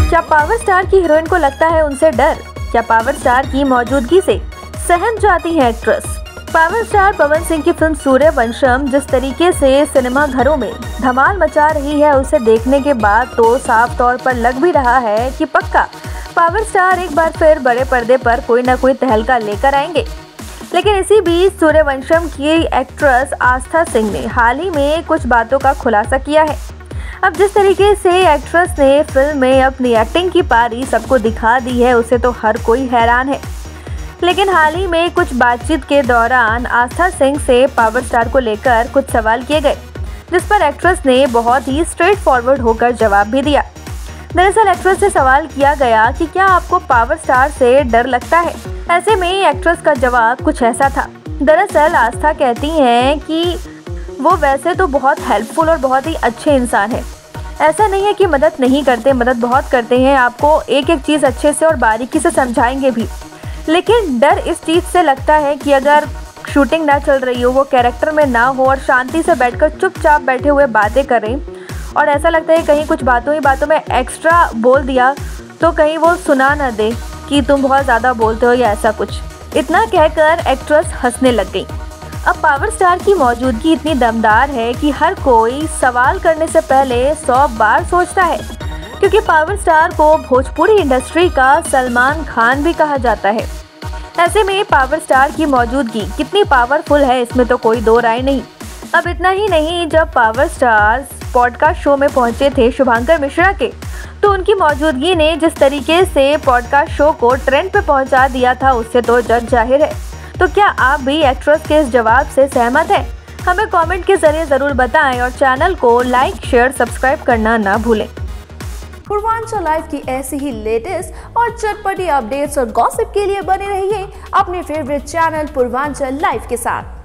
क्या power star की heroine को लगता है उनसे डर? क्या पावर स्टार की मौजूदगी से सहम जाती है actress? Power star Pawan Singh की फिल्म सूर्यवंशम जिस तरीके से सिनेमा घरों में धमाल मचा रही है, उसे देखने के बाद तो साफ तौर पर लग भी रहा है कि पक्का पावर स्टार एक बार फिर बड़े पर्दे पर कोई ना कोई तहलका लेकर आएंगे। लेकिन इसी बीच सूर्यवंशम की एक्ट्रेस आस्था सिंह ने हाल ही में कुछ बातों का खुलासा किया है। अब जिस तरीके से एक्ट्रेस ने फिल्म में अपनी एक्टिंग की पारी सबको दिखा दी है, उसे तो हर कोई हैरान है। लेकिन हाल ही में कुछ बातचीत के दौरान आस्था सिंह से पावर स्टार को लेकर कुछ सवाल किए गए, जिस पर एक्ट्रेस ने बहुत ही स्ट्रेट फॉरवर्ड होकर जवाब भी दिया। दरअसल एक्ट्रेस से सवाल किया गया कि क्या आपको पावर स्टार से डर लगता है। ऐसे में एक्ट्रेस का जवाब कुछ ऐसा था। दरअसल आस्था कहती हैं कि वो वैसे तो बहुत हेल्पफुल और बहुत ही अच्छे इंसान हैं। ऐसा नहीं है कि मदद नहीं करते, मदद बहुत करते हैं, आपको एक एक चीज़ अच्छे से और बारीकी से समझाएंगे भी। लेकिन डर इस चीज़ से लगता है कि अगर शूटिंग ना चल रही हो, वो कैरेक्टर में ना हो और शांति से बैठकर चुपचाप बैठे हुए बातें करें, और ऐसा लगता है कहीं कुछ बातों ही बातों में एक्स्ट्रा बोल दिया तो कहीं वो सुना ना दे कि तुम बहुत ज़्यादा बोलते हो या ऐसा कुछ। इतना कहकर एक्ट्रेस हंसने लग गई। अब पावर स्टार की मौजूदगी इतनी दमदार है कि हर कोई सवाल करने से पहले 100 बार सोचता है, क्योंकि पावर स्टार को भोजपुरी इंडस्ट्री का सलमान खान भी कहा जाता है। ऐसे में पावर स्टार की मौजूदगी कितनी पावरफुल है, इसमें तो कोई दो राय नहीं। अब इतना ही नहीं, जब पावर स्टार पॉडकास्ट शो में पहुंचे थे शुभांकर मिश्रा के, तो उनकी मौजूदगी ने जिस तरीके से पॉडकास्ट शो को ट्रेंड पे पहुंचा दिया था, उससे तो जग जाहिर है। तो क्या आप भी एक्ट्रेस के इस जवाब से सहमत हैं? हमें कमेंट के जरिए ज़रूर बताएं और चैनल को लाइक, शेयर, सब्सक्राइब करना ना भूलें। पूर्वांचल लाइव की ऐसी ही लेटेस्ट और चटपटी अपडेट्स और गॉसिप के लिए बने रहिए अपने फेवरेट चैनल पूर्वांचल लाइव के साथ।